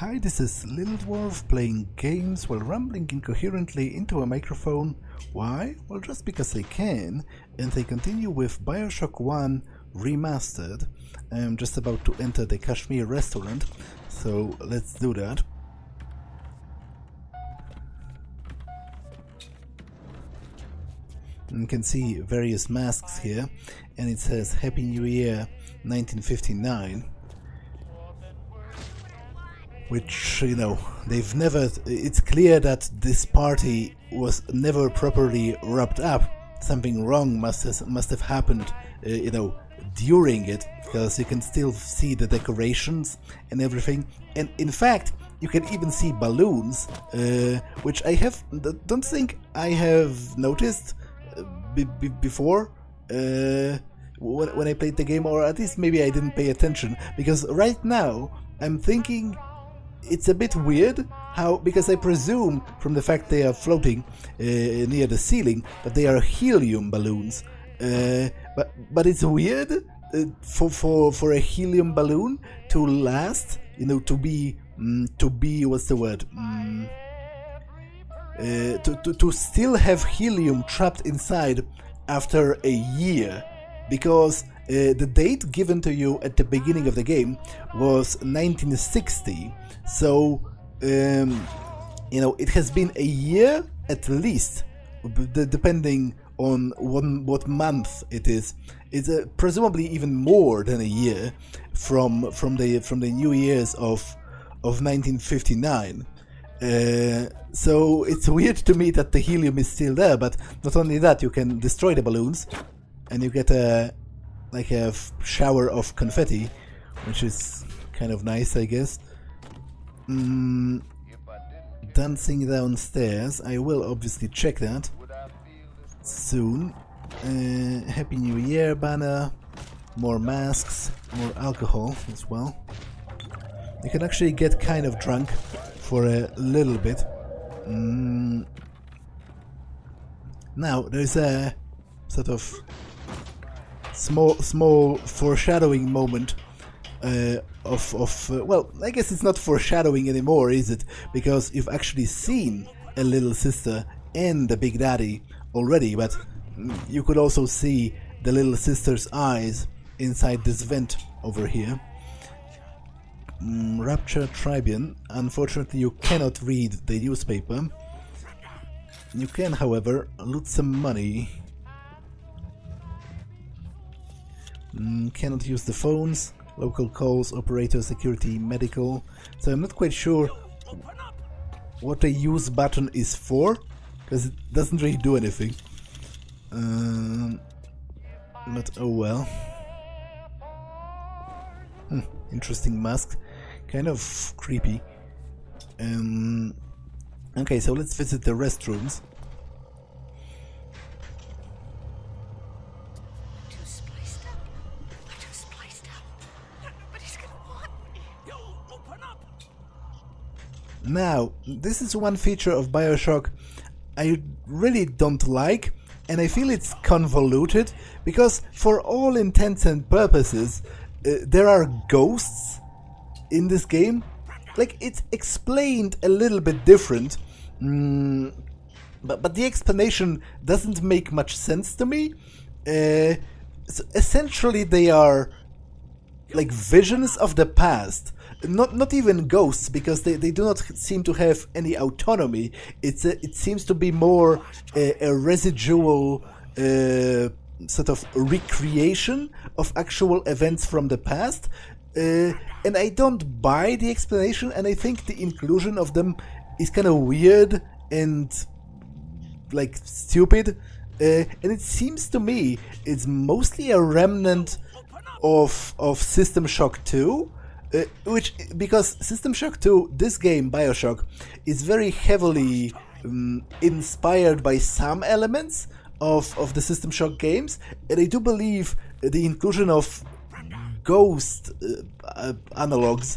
Hi, this is Little Dwarf playing games while rambling incoherently into a microphone. Why? Well, just because I can, and I continue with BioShock 1 Remastered. I'm just about to enter the Kashmir restaurant, so let's do that. You can see various masks here, and it says Happy New Year 1959. Which, you know, they've never... It's clear that this party was never properly wrapped up. Something wrong must have happened, you know, during it, because you can still see the decorations and everything. And in fact, you can even see balloons, which I don't think I have noticed before when I played the game, or at least maybe I didn't pay attention, because right now I'm thinking it's a bit weird how, because I presume from the fact they are floating near the ceiling that they are helium balloons, but it's weird for a helium balloon to last, you know, to be what's the word, to still have helium trapped inside after a year, because the date given to you at the beginning of the game was 1960, so you know, it has been a year at least, depending on what month it is. It's presumably even more than a year from the New Year's of 1959. So it's weird to me that the helium is still there, but not only that, you can destroy the balloons and you get like a shower of confetti, which is kind of nice, I guess. Dancing downstairs, I will obviously check that soon. Happy New Year banner, more masks, more alcohol as well. You can actually get kind of drunk for a little bit. Now there's a sort of small foreshadowing moment well, I guess it's not foreshadowing anymore, is it? Because you've actually seen a little sister and the Big Daddy already, but you could also see the little sister's eyes inside this vent over here. Rapture Tribune. Unfortunately, you cannot read the newspaper. You can, however, loot some money. Cannot use the phones. Local calls, operator, security, medical. So I'm not quite sure what the use button is for, because it doesn't really do anything. But oh well. Interesting mask. Kind of creepy. Okay, so let's visit the restrooms. Now, this is one feature of BioShock I really don't like, and I feel it's convoluted, because for all intents and purposes, there are ghosts in this game. Like, it's explained a little bit different, but the explanation doesn't make much sense to me. So essentially, they are like visions of the past. Not even ghosts, because they do not seem to have any autonomy. It seems to be more a residual sort of recreation of actual events from the past. And I don't buy the explanation, and I think the inclusion of them is kind of weird and like stupid. And it seems to me it's mostly a remnant of System Shock 2. Which, because System Shock 2, this game, BioShock, is very heavily inspired by some elements of the System Shock games, and I do believe the inclusion of ghost analogs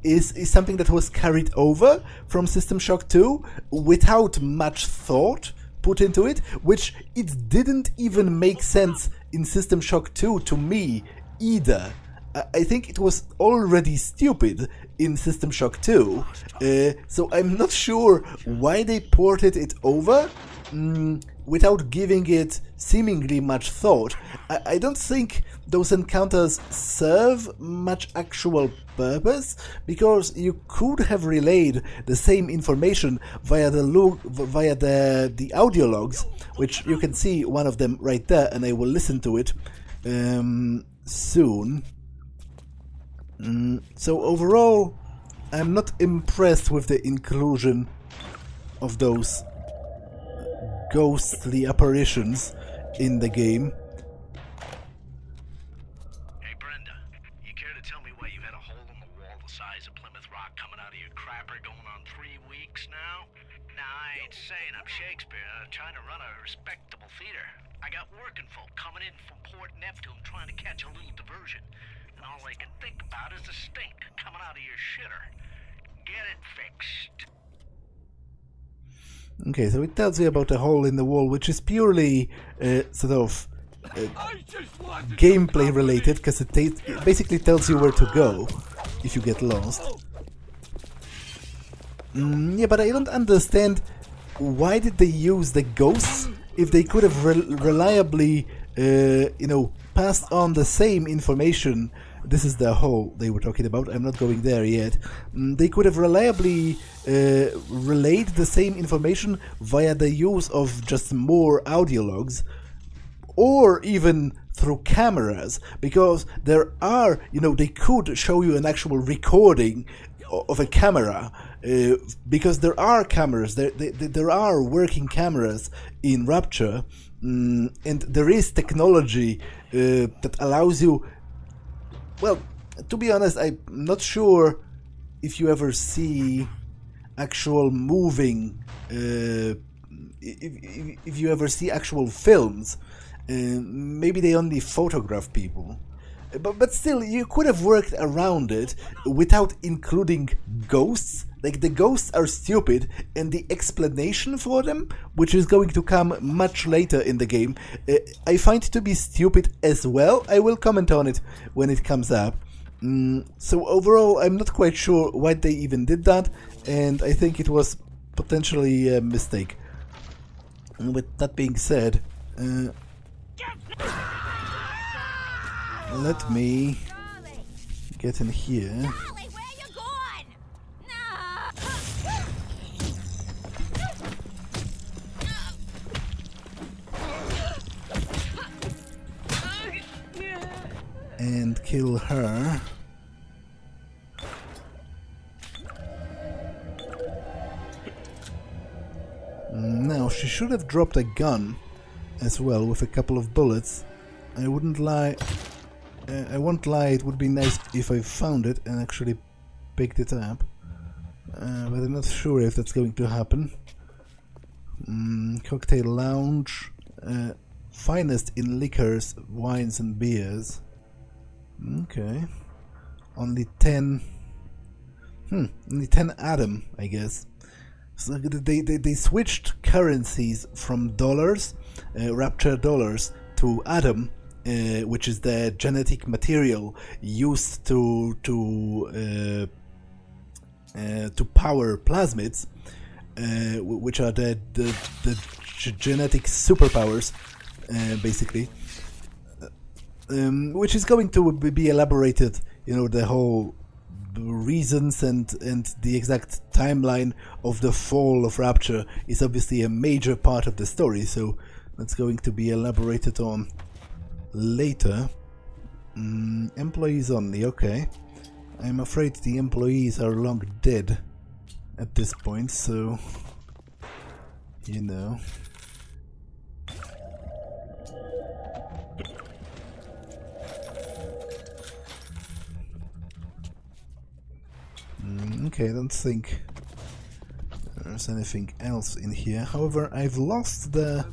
is something that was carried over from System Shock 2 without much thought put into it, which it didn't even make sense in System Shock 2 to me either. I think it was already stupid in System Shock 2, so I'm not sure why they ported it over without giving it seemingly much thought. I don't think those encounters serve much actual purpose, because you could have relayed the same information via the audio logs, which you can see one of them right there, and I will listen to it soon. So overall, I'm not impressed with the inclusion of those ghostly apparitions in the game. Hey Brenda, you care to tell me why you had a hole in the wall the size of Plymouth Rock coming out of your crapper going on 3 weeks now? Nah, I ain't saying I'm Shakespeare. I'm trying to run a respectable theater. I got working folk coming in from Port Neptune trying to catch a little diversion. And all I can think about is the stink coming out of your shitter. Get it fixed. Okay, so it tells you about a hole in the wall, which is purely sort of gameplay related, because it basically tells you where to go if you get lost. Yeah, but I don't understand, why did they use the ghosts if they could have reliably, passed on the same information. This is the hole they were talking about. I'm not going there yet. They could have reliably relayed the same information via the use of just more audio logs, or even through cameras, because there are, they could show you an actual recording of a camera, because there are cameras, there are working cameras in Rapture, and there is technology that allows you. Well, to be honest, I'm not sure if you ever see actual moving, if you ever see actual films. Maybe they only photograph people. But still, you could have worked around it without including ghosts. Like, the ghosts are stupid, and the explanation for them, which is going to come much later in the game, I find to be stupid as well. I will comment on it when it comes up. So overall, I'm not quite sure why they even did that, and I think it was potentially a mistake. And with that being said, let me get in here. And kill her. Now, she should have dropped a gun as well with a couple of bullets. I wouldn't lie. I won't lie, it would be nice if I found it and actually picked it up. But I'm not sure if that's going to happen. Cocktail lounge. Finest in liquors, wines and beers. Okay. Only 10... only 10 Adam, I guess. So they switched currencies from dollars, Rapture dollars, to Adam, which is the genetic material used to power plasmids, which are the genetic superpowers, basically. Which is going to be elaborated, the whole reasons and the exact timeline of the fall of Rapture is obviously a major part of the story, so that's going to be elaborated on later. Employees only, okay. I'm afraid the employees are long dead at this point, so Okay, I don't think there's anything else in here. However, I've lost the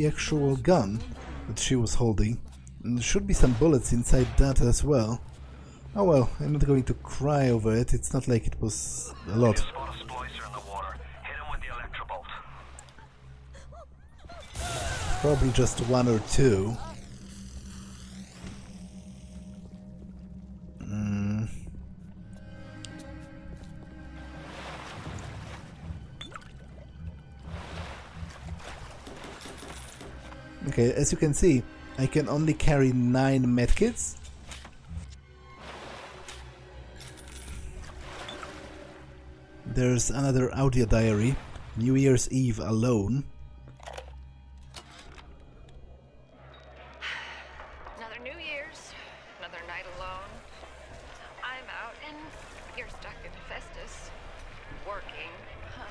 actual gun that she was holding. And there should be some bullets inside that as well. Oh well, I'm not going to cry over it. It's not like it was a lot. Probably just one or two. Okay, as you can see, I can only carry 9 medkits. There's another audio diary. New Year's Eve alone. Another New Year's, another night alone. I'm out and you're stuck in Festus, working. Huh.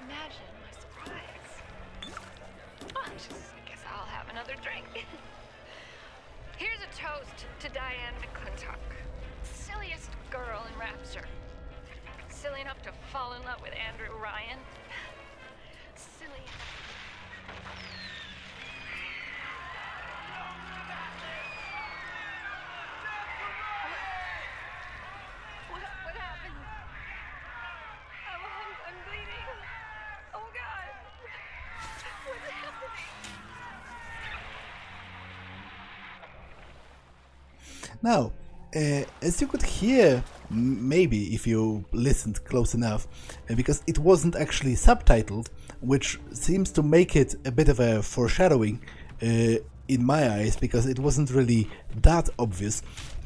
Imagine my surprise. I guess I'll have another drink. Here's a toast to Diane McClintock, silliest girl in Rapture. Silly enough to fall in love with Andrew Ryan. Silly enough. What happened? I'm bleeding. Oh God. What's happening? Now, as you could hear, maybe if you listened close enough, because it wasn't actually subtitled, which seems to make it a bit of a foreshadowing in my eyes, because it wasn't really that obvious.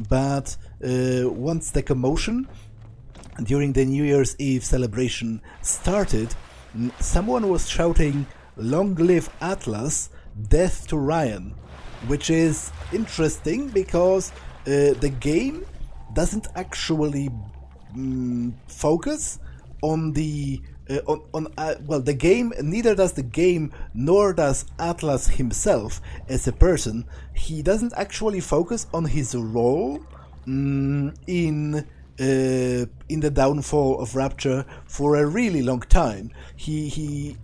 But once the commotion during the New Year's Eve celebration started, someone was shouting, "Long live Atlas, death to Ryan," which is interesting because the game doesn't actually focus on the the game, neither does the game nor does Atlas himself as a person. He doesn't actually focus on his role in the downfall of Rapture for a really long time. He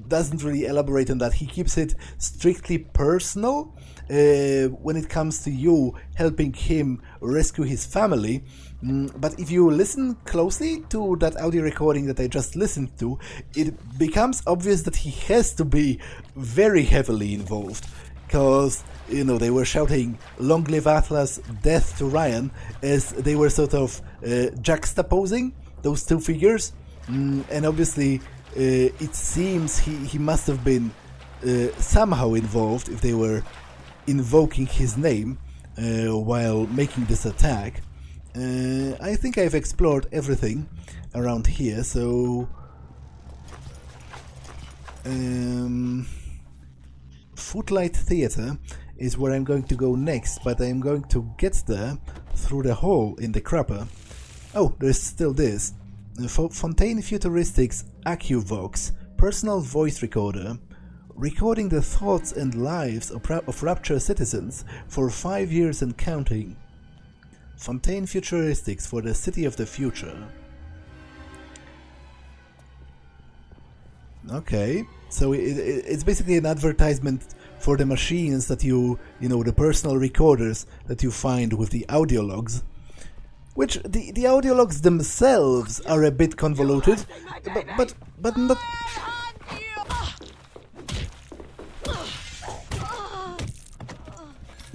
doesn't really elaborate on that. He keeps it strictly personal when it comes to you helping him rescue his family. But if you listen closely to that audio recording that I just listened to, it becomes obvious that he has to be very heavily involved, because they were shouting "Long live Atlas, death to Ryan" as they were sort of juxtaposing those two figures, and obviously it seems he must have been somehow involved if they were invoking his name while making this attack. I think I've explored everything around here, so Footlight Theatre is where I'm going to go next, but I'm going to get there through the hole in the crapper. Oh, there's still this. Fontaine Futuristics AccuVox, personal voice recorder, recording the thoughts and lives of Rapture citizens for 5 years and counting. Fontaine Futuristics for the city of the future. Okay, so it's basically an advertisement for the machines that the personal recorders that you find with the audio logs. Which the audio logs themselves are a bit convoluted, but not.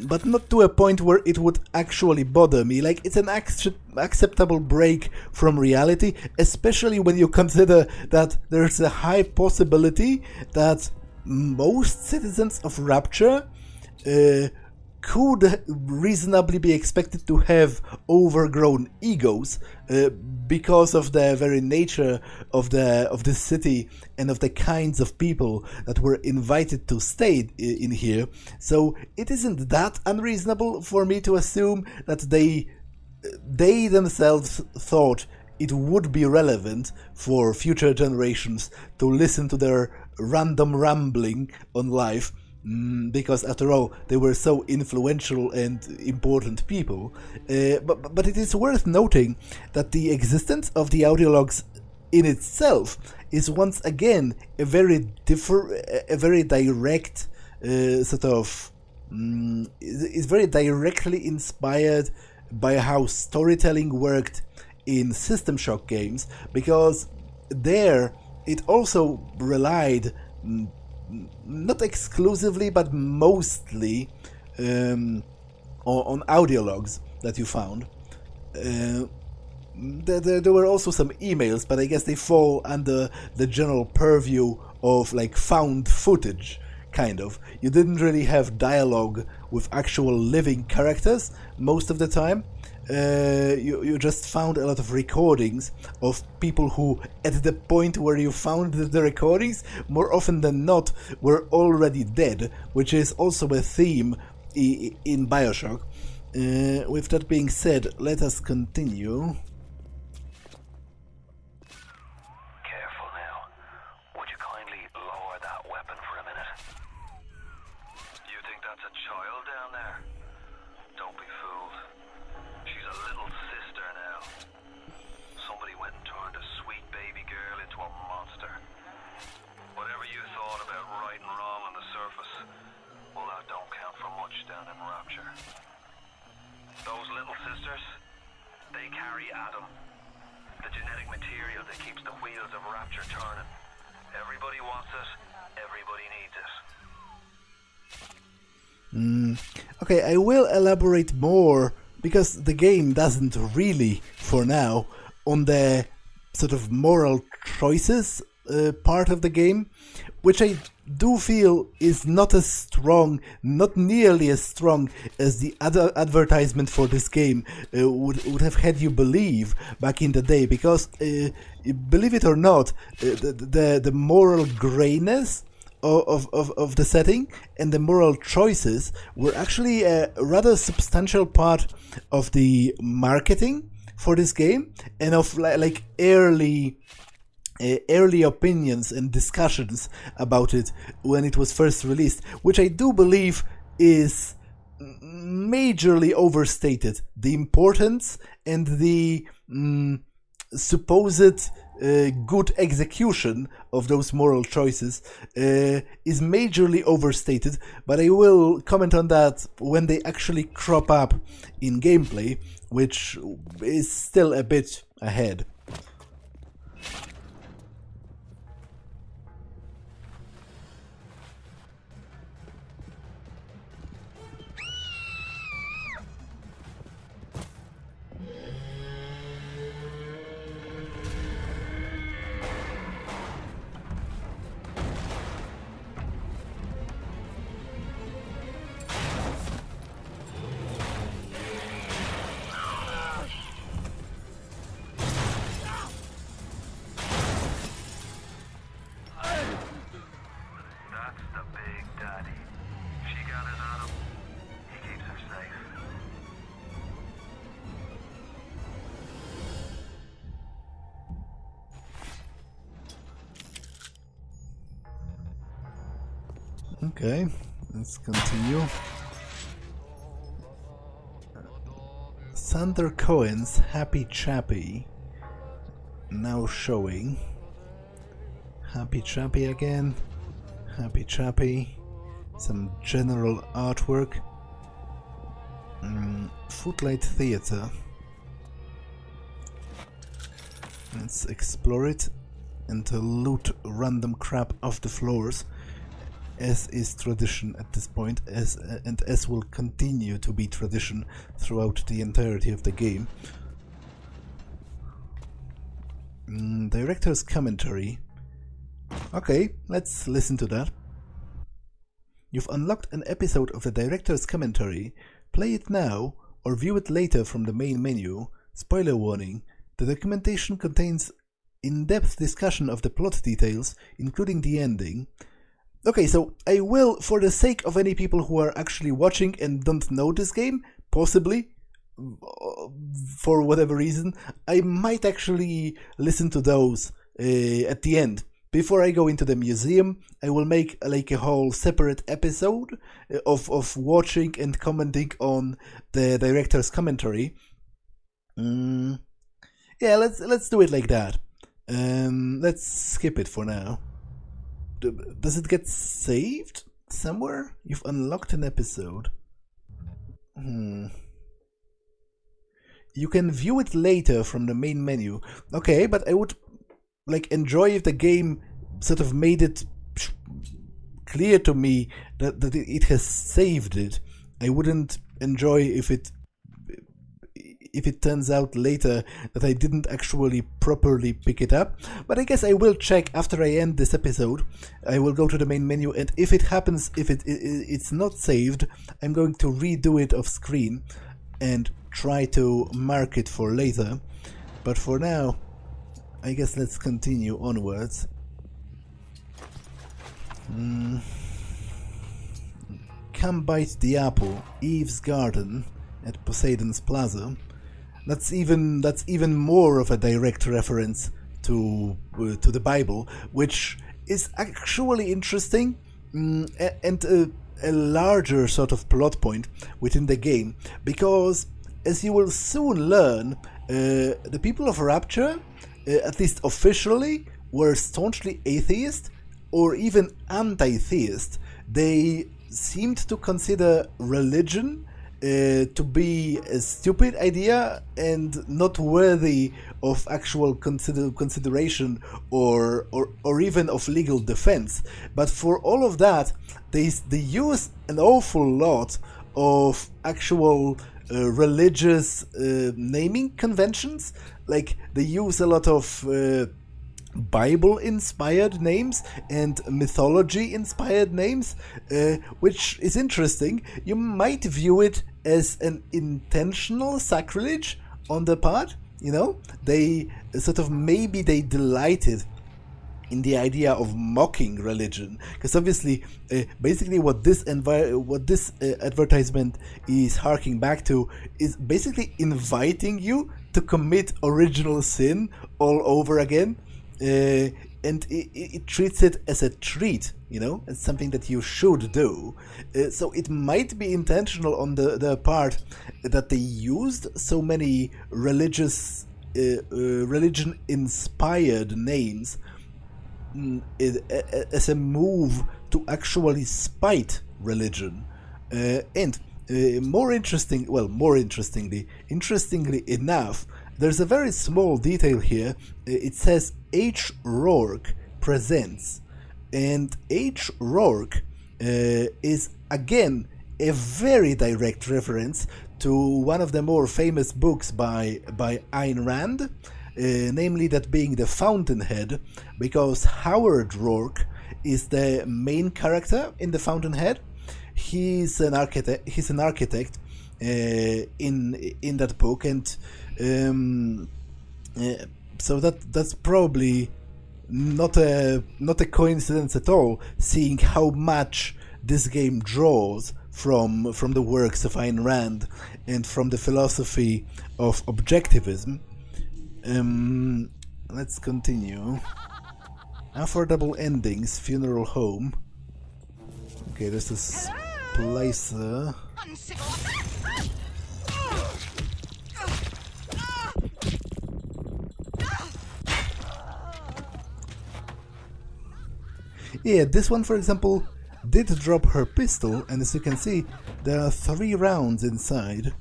But not to a point where it would actually bother me. Like, it's an acceptable break from reality, especially when you consider that there's a high possibility that most citizens of Rapture could reasonably be expected to have overgrown egos because of the very nature of the city and of the kinds of people that were invited to stay in here. So it isn't that unreasonable for me to assume that they themselves thought it would be relevant for future generations to listen to their random rambling on life. Because after all, they were so influential and important people. But it is worth noting that the existence of the audio logs in itself is once again a very direct is very directly inspired by how storytelling worked in System Shock games, because there it also relied not exclusively, but mostly on audio logs that you found. There were also some emails, but I guess they fall under the general purview of like found footage kind of. You didn't really have dialogue with actual living characters most of the time. You just found a lot of recordings of people who, at the point where you found the recordings, more often than not, were already dead, which is also a theme in BioShock. With that being said, let us continue. Careful now. Would you kindly lower that weapon for a minute? You think that's a child down there? Don't be fooled. She's a little sister now. Somebody went and turned a sweet baby girl into a monster. Whatever you thought about right and wrong on the surface, well, that don't count for much down in Rapture. Those little sisters, they carry Adam, the genetic material that keeps the wheels of Rapture turning. Everybody wants it, everybody needs it. Okay, I will elaborate more, because the game doesn't really, for now, on the sort of moral choices part of the game, which I do feel is not as strong, not nearly as strong as the other advertisement for this game would have had you believe back in the day, because believe it or not, the moral grayness of the setting and the moral choices were actually a rather substantial part of the marketing for this game, and of like early opinions and discussions about it when it was first released, which I do believe is majorly overstated. The importance and the supposed good execution of those moral choices is majorly overstated, but I will comment on that when they actually crop up in gameplay, which is still a bit ahead. Okay, let's continue. Sander Cohen's Happy Chappy now showing. Happy Chappy again. Happy Chappy. Some general artwork. Footlight Theater. Let's explore it and to loot random crap off the floors, as is tradition at this point, as will continue to be tradition throughout the entirety of the game. Director's commentary. Okay, let's listen to that. You've unlocked an episode of the director's commentary. Play it now or view it later from the main menu. Spoiler warning, the documentation contains in-depth discussion of the plot details, including the ending. Okay, so I will, for the sake of any people who are actually watching and don't know this game, possibly, for whatever reason, I might actually listen to those at the end. Before I go into the museum, I will make like a whole separate episode of watching and commenting on the director's commentary. Yeah, let's do it like that. Let's skip it for now. Does it get saved somewhere? You've unlocked an episode. You can view it later from the main menu. Okay, but I would like enjoy if the game sort of made it clear to me that it has saved it. I wouldn't enjoy if if it turns out later that I didn't actually properly pick it up. But I guess I will check after I end this episode. I will go to the main menu, and if it happens, if it's not saved, I'm going to redo it off screen and try to mark it for later. But for now, I guess let's continue onwards. Come bite the apple, Eve's garden at Poseidon's Plaza. That's even more of a direct reference to the Bible, which is actually interesting, and a larger sort of plot point within the game, because as you will soon learn, the people of Rapture, at least officially, were staunchly atheist or even anti-theist. They seemed to consider religion to be a stupid idea and not worthy of actual consideration or even of legal defense. But for all of that, they use an awful lot of actual religious naming conventions. Like, they use a lot of Bible-inspired names and mythology-inspired names, which is interesting. You might view it as an intentional sacrilege on their part, you know? They sort of, maybe they delighted in the idea of mocking religion, because obviously, basically what this advertisement is harking back to is basically inviting you to commit original sin all over again. And it treats it as a treat, you know, as something that you should do. So it might be intentional on the part that they used so many religion-inspired names as a move to actually spite religion. And interestingly enough, there's a very small detail here. It says H. Rourke presents, and H. Rourke is again a very direct reference to one of the more famous books by Ayn Rand, namely that being the Fountainhead, because Howard Rourke is the main character in the Fountainhead. He's an architect. In that book, and so that's probably not a coincidence at all, seeing how much this game draws from the works of Ayn Rand and from the philosophy of objectivism. Let's continue. Affordable endings, funeral home. Okay, this is Splicer. Yeah, this one, for example, did drop her pistol, and as you can see, there are 3 rounds inside.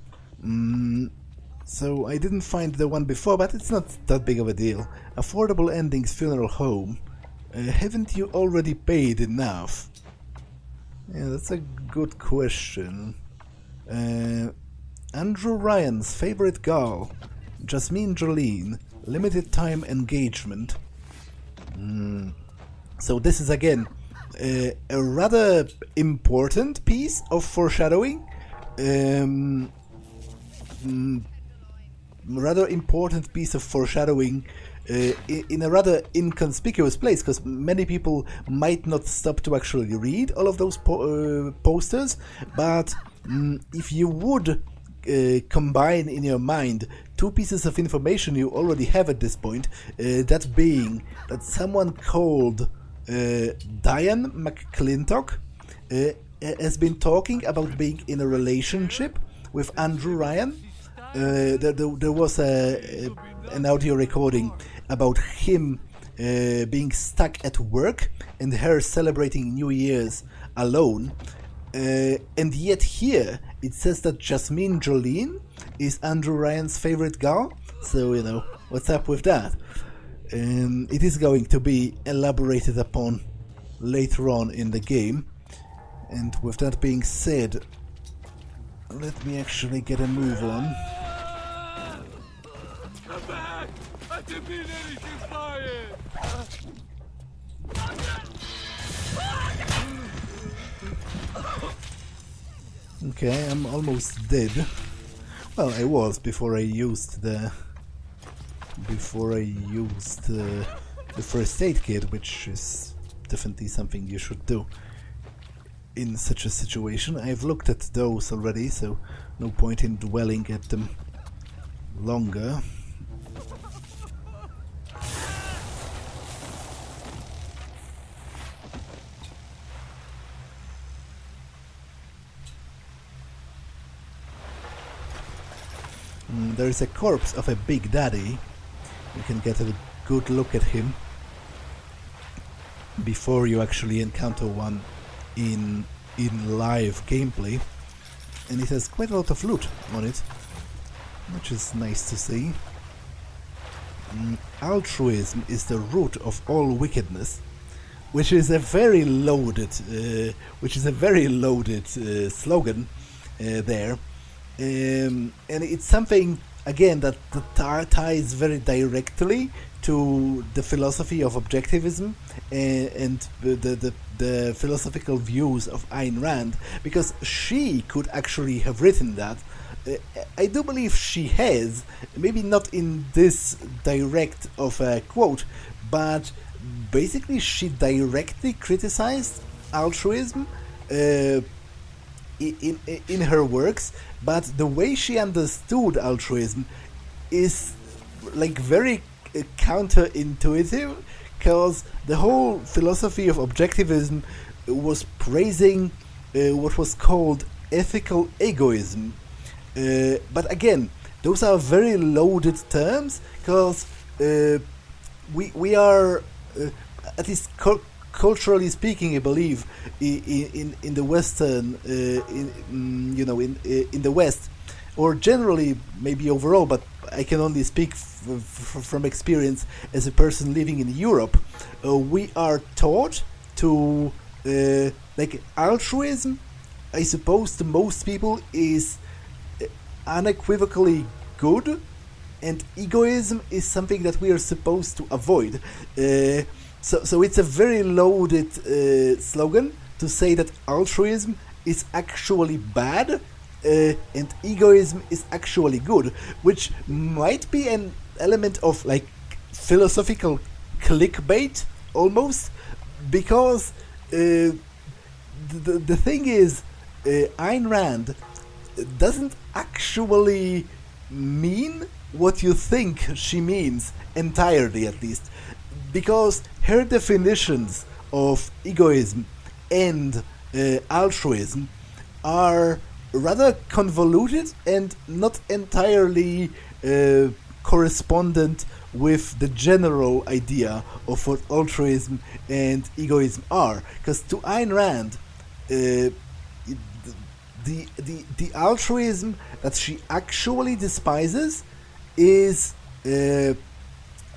So I didn't find the one before, but it's not that big of a deal. Affordable endings, funeral home. Haven't you already paid enough? Yeah, that's a good question. Andrew Ryan's favorite girl, Jasmine Jolene, limited time engagement. So this is again a rather important piece of foreshadowing. Rather important piece of foreshadowing in a rather inconspicuous place, because many people might not stop to actually read all of those posters, but if you would combine in your mind 2 pieces of information you already have at this point, that being that someone called Diane McClintock has been talking about being in a relationship with Andrew Ryan. There was an audio recording about him being stuck at work and her celebrating New Year's alone. And yet here it says that Jasmine Jolene is Andrew Ryan's favorite girl. So, you know, what's up with that? It is going to be elaborated upon later on in the game. And with that being said, let me actually get a move on. Come back! I didn't mean anything by it! Okay, I'm almost dead. Well, I was before I used the first aid kit, which is definitely something you should do in such a situation. I've looked at those already, so no point in dwelling at them longer. There is a corpse of a Big Daddy. You can get a good look at him before you actually encounter one in live gameplay, and it has quite a lot of loot on it, which is nice to see. Altruism is the root of all wickedness, which is a very loaded slogan there. And it's something, again, that ties very directly to the philosophy of objectivism and the philosophical views of Ayn Rand, because she could actually have written that. I do believe she has, maybe not in this direct of a quote, but basically she directly criticized altruism in her works, but the way she understood altruism is like very counterintuitive, because the whole philosophy of objectivism was praising what was called ethical egoism. But again, those are very loaded terms, because we are, at least culturally speaking, I believe, in the Western, in the West, or generally maybe overall, but I can only speak from experience as a person living in Europe. We are taught to like altruism, I suppose, to most people is unequivocally good, and egoism is something that we are supposed to avoid. So it's a very loaded slogan to say that altruism is actually bad and egoism is actually good, which might be an element of like philosophical clickbait almost, because the thing is, Ayn Rand doesn't actually mean what you think she means entirely, at least, because her definitions of egoism and altruism are rather convoluted and not entirely correspondent with the general idea of what altruism and egoism are. Because to Ayn Rand, the altruism that she actually despises is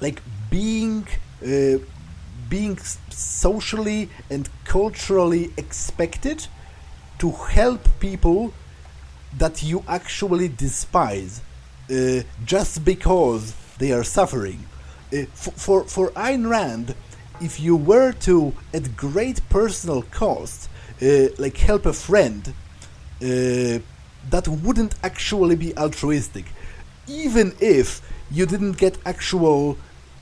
like being socially and culturally expected to help people that you actually despise just because they are suffering. For Ayn Rand, if you were to, at great personal cost, like help a friend, that wouldn't actually be altruistic, even if you didn't get actual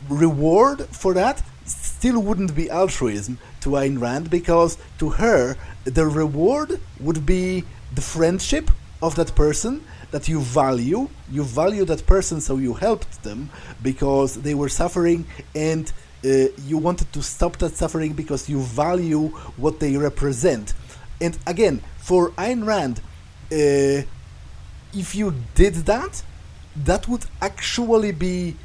reward for that. Still wouldn't be altruism to Ayn Rand, because to her the reward would be the friendship of that person that you value that person, so you helped them because they were suffering, and you wanted to stop that suffering because you value what they represent. And again, for Ayn Rand, if you did that, that would actually be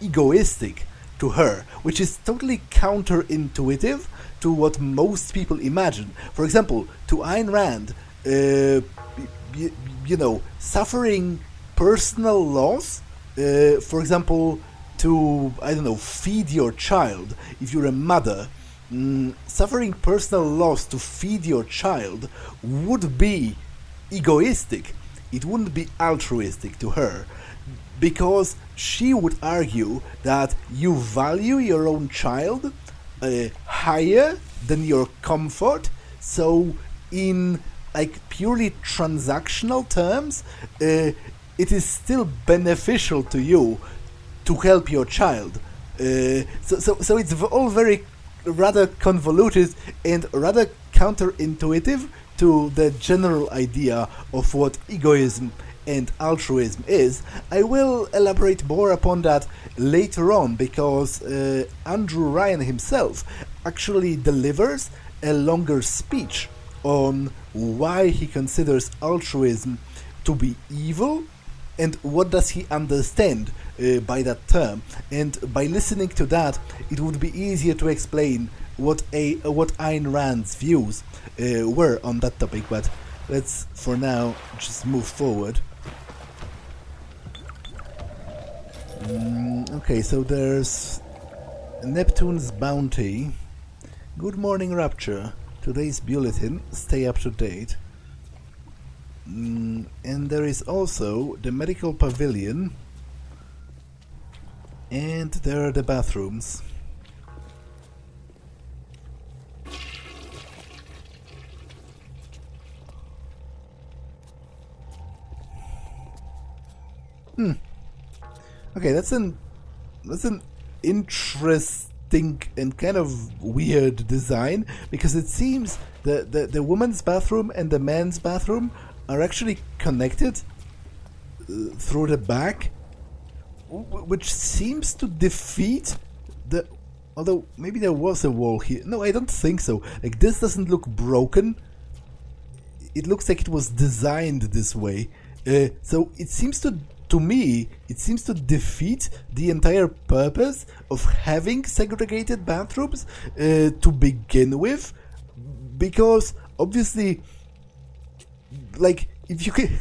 egoistic to her, which is totally counterintuitive to what most people imagine. For example, to Ayn Rand, suffering personal loss, for example, to, feed your child, if you're a mother, suffering personal loss to feed your child would be egoistic. it wouldn't be altruistic to her, because she would argue that you value your own child higher than your comfort. So in like purely transactional terms, it is still beneficial to you to help your child. So it's all very rather convoluted and rather counterintuitive to the general idea of what egoism and altruism is. I will elaborate more upon that later on, because Andrew Ryan himself actually delivers a longer speech on why he considers altruism to be evil and what does he understand by that term. And by listening to that, it would be easier to explain what Ayn Rand's views were on that topic. But let's for now just move forward. Okay, so there's Neptune's Bounty. Good morning, Rapture. Today's bulletin, stay up to date. And there is also the Medical Pavillion, and there are the bathrooms. Okay, that's an interesting and kind of weird design, because it seems the woman's bathroom and the man's bathroom are actually connected through the back, which seems to defeat the... Although, maybe there was a wall here. No, I don't think so. Like, this doesn't look broken. It looks like it was designed this way. So it seems to me, it seems to defeat the entire purpose of having segregated bathrooms to begin with. Because, obviously, like, if you can...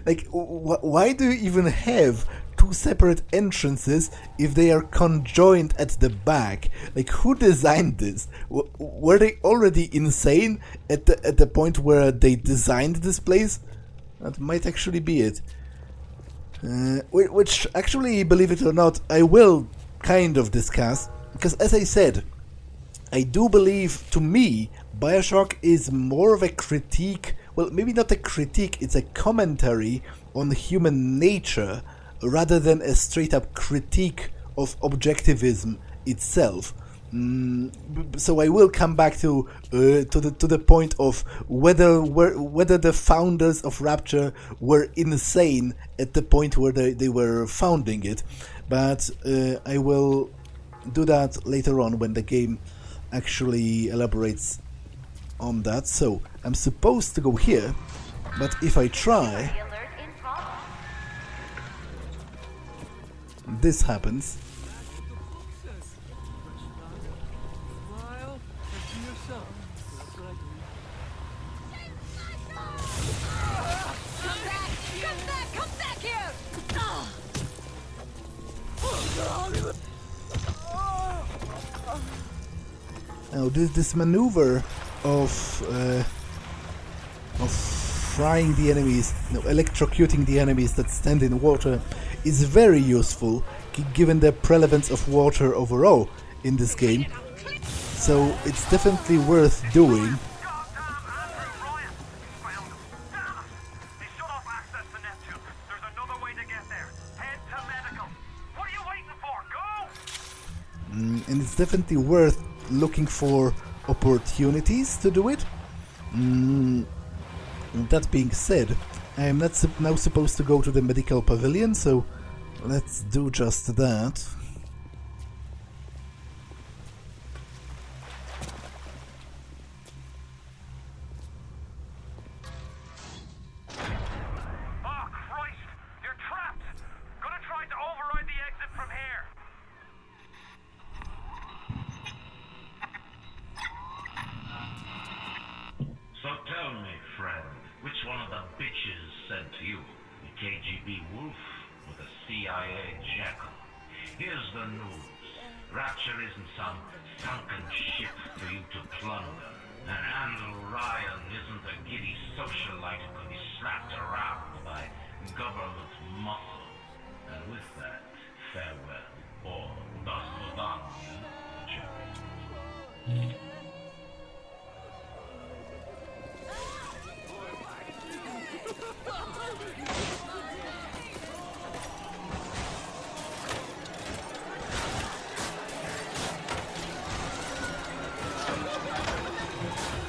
like, why do you even have two separate entrances if they are conjoined at the back? Like, who designed this? Were they already insane at the point where they designed this place? That might actually be it. Which actually, believe it or not, I will kind of discuss, because as I said, I do believe, to me, BioShock is more of a critique, well, maybe not a critique, it's a commentary on human nature, rather than a straight-up critique of objectivism itself. So I will come back to the point of whether the founders of Rapture were insane at the point where they were founding it, but I will do that later on when the game actually elaborates on that. So I'm supposed to go here, but if I try, this happens. Now this maneuver of frying the enemies, electrocuting the enemies that stand in water is very useful, given the prevalence of water overall in this game. So it's definitely worth doing. And it's definitely worth looking for opportunities to do it. That being said, I am not now supposed to go to the Medical Pavillion, so let's do just that. Oh, Christ! You're trapped! Gonna try to override the exit from here! So tell me, friend, which one of the bitches sent you? The KGB wolf or the CIA jackal? Here's the news. Rapture isn't some sunken ship for you to plunder. And Andrew Ryan isn't a giddy socialite who can be slapped around by government muscle. And with that, farewell, or das Vidania, Jerry.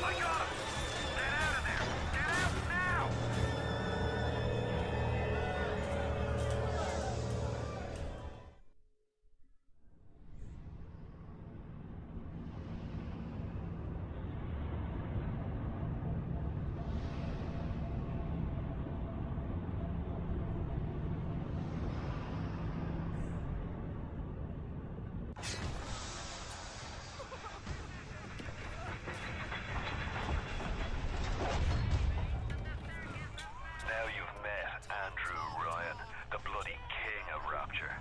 I got him! Get out of there! Get out now! Now you've met Andrew Ryan, the bloody king of Rapture.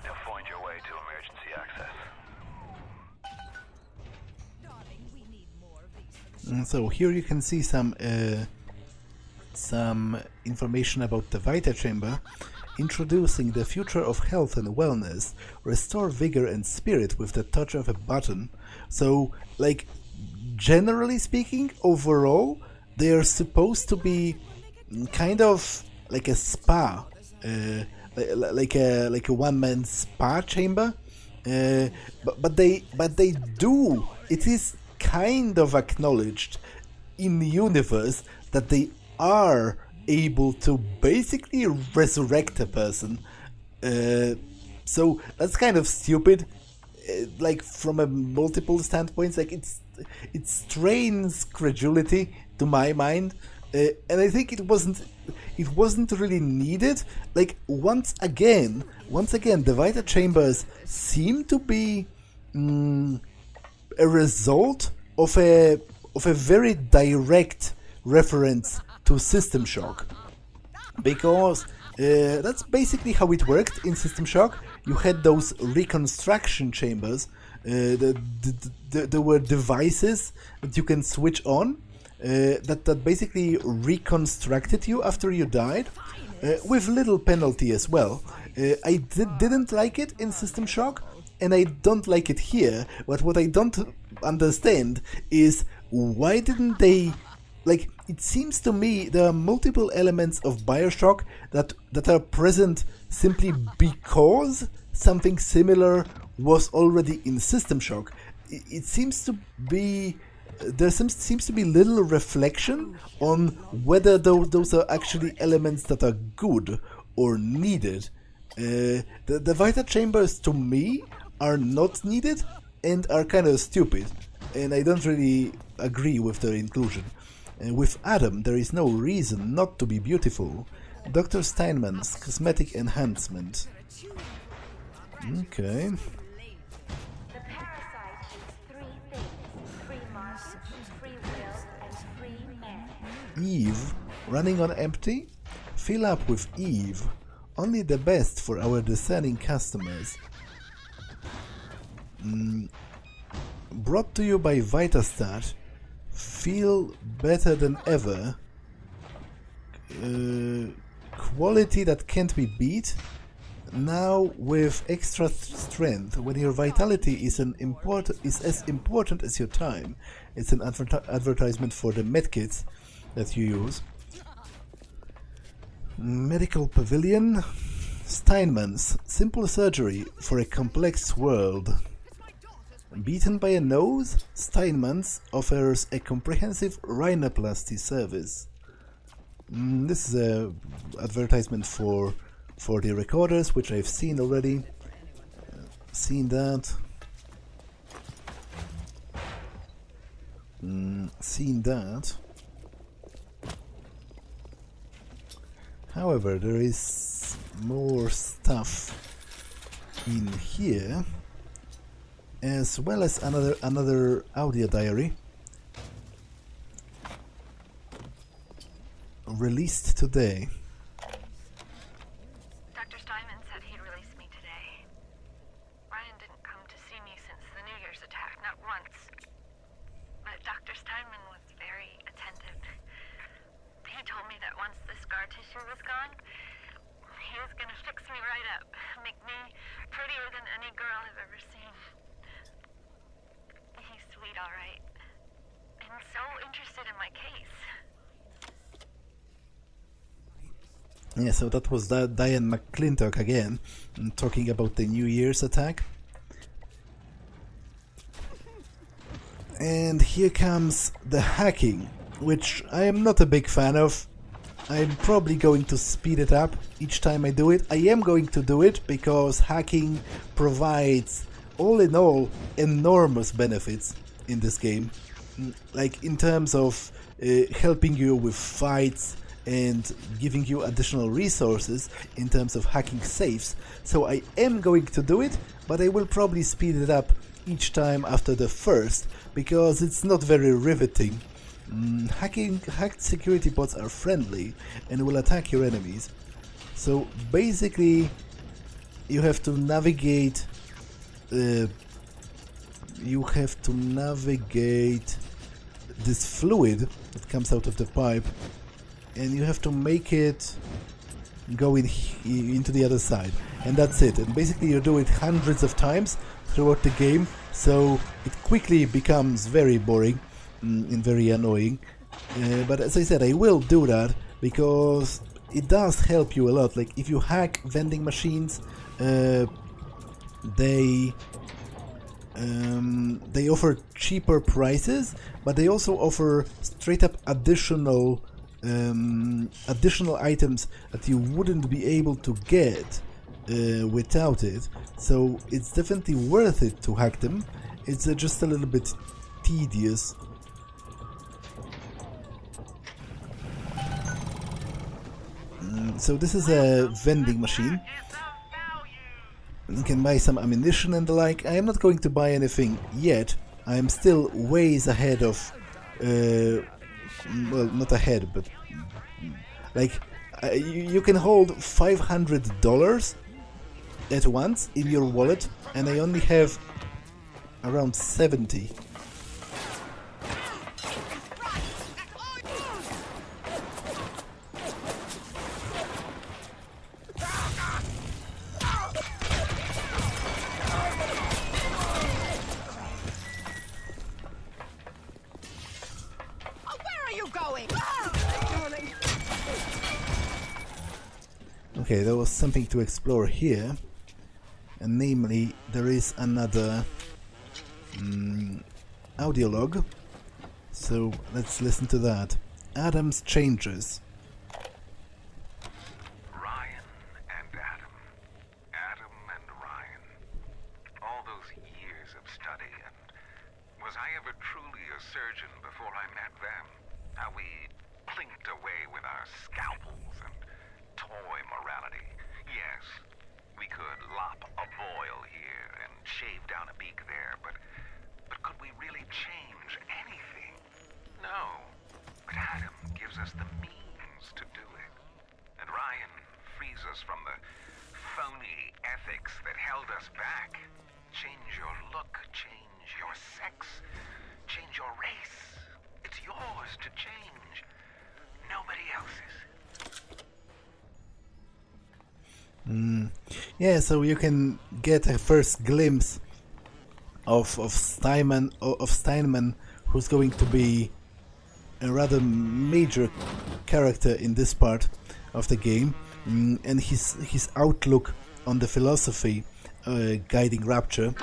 Now find your way to emergency access. So here you can see some information about the VitaChamber, introducing the future of health and wellness, restore vigor and spirit with the touch of a button. So, like, generally speaking, overall, they are supposed to be kind of like a spa, like a one-man spa chamber. But they do. It is kind of acknowledged in the universe that they are able to basically resurrect a person. So that's kind of stupid. Like from a multiple standpoints, like it strains credulity to my mind, and I think it wasn't really needed. Like once again, the VitaChambers seem to be a result of a very direct reference to System Shock, because that's basically how it worked in System Shock. You had those reconstruction chambers. There were devices that you can switch on that basically reconstructed you after you died, with little penalty as well. I didn't like it in System Shock, and I don't like it here. But what I don't understand is why didn't they... Like, it seems to me there are multiple elements of BioShock that are present simply because something similar was already in System Shock. It seems to be... There seems to be little reflection on whether those are actually elements that are good or needed. The VitaChambers, to me, are not needed and are kind of stupid. And I don't really agree with their inclusion. With Adam, there is no reason not to be beautiful. Dr. Steinman's cosmetic enhancement. Okay. The parasite is three things: free market, free will, and free man. Eve, running on empty? Fill up with Eve. Only the best for our discerning customers. Brought to you by VitaStat. Feel better than ever. Quality that can't be beat. Now with extra strength. When your vitality is as important as your time. It's an advertisement for the medkits that you use. Medical Pavillion. Steinman's simple surgery for a complex world. Beaten by a nose, Steinman's offers a comprehensive rhinoplasty service. This is a advertisement for the recorders, which I've seen already. Seen that. Seen that. However, there is more stuff in here, as well as another audio diary released today. Dr. Steinman said he'd release me today. Ryan didn't come to see me since the New Year's attack, not once. But Dr. Yeah, so that was Diane McClintock again, talking about the New Year's attack. And here comes the hacking, which I am not a big fan of. I'm probably going to speed it up each time I do it. I am going to do it because hacking provides, all in all, enormous benefits in this game. Like in terms of helping you with fights and giving you additional resources in terms of hacking safes. So I am going to do it, but I will probably speed it up each time after the first, because it's not very riveting. Hacked security bots are friendly and will attack your enemies. So basically, you have to navigate. This fluid that comes out of the pipe, and you have to make it go into the other side, and that's it. And basically, you do it hundreds of times throughout the game, so it quickly becomes very boring and very annoying. But as I said, I will do that because it does help you a lot. Like if you hack vending machines, they offer cheaper prices, but they also offer straight up additional items that you wouldn't be able to get without it. So it's definitely worth it to hack them. It's just a little bit tedious. So this is a vending machine. You can buy some ammunition and the like. I am not going to buy anything yet. I am still ways ahead of... well, not ahead, but... like, you can hold $500 at once in your wallet, and I only have around 70. Okay, there was something to explore here, and namely there is another audio log, so let's listen to that. Adam's changes. Ryan and Adam. Adam and Ryan. All those years of study, and was I ever truly a surgeon before I met them? How we plinked away with our scalpels and toy morality. Yes, we could lop a boil here and shave down a beak there, but could we really change anything? No. But Adam gives us the means to do it. And Ryan frees us from the phony ethics that held us back. Change your look, change your sex, change your race. It's yours to change. Nobody else's. Yeah, so you can get a first glimpse of Steinman, who's going to be a rather major character in this part of the game, and his outlook on the philosophy guiding Rapture,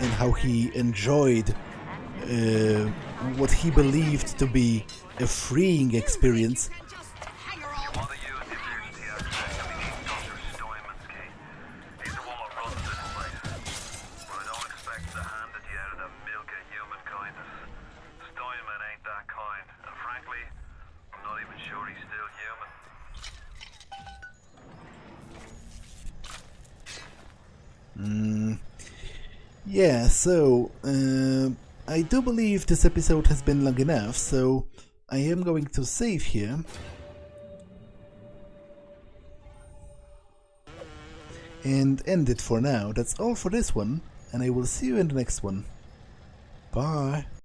and how he enjoyed what he believed to be a freeing experience. Yeah, so I do believe this episode has been long enough, so I am going to save here. And end it for now. That's all for this one, and I will see you in the next one. Bye!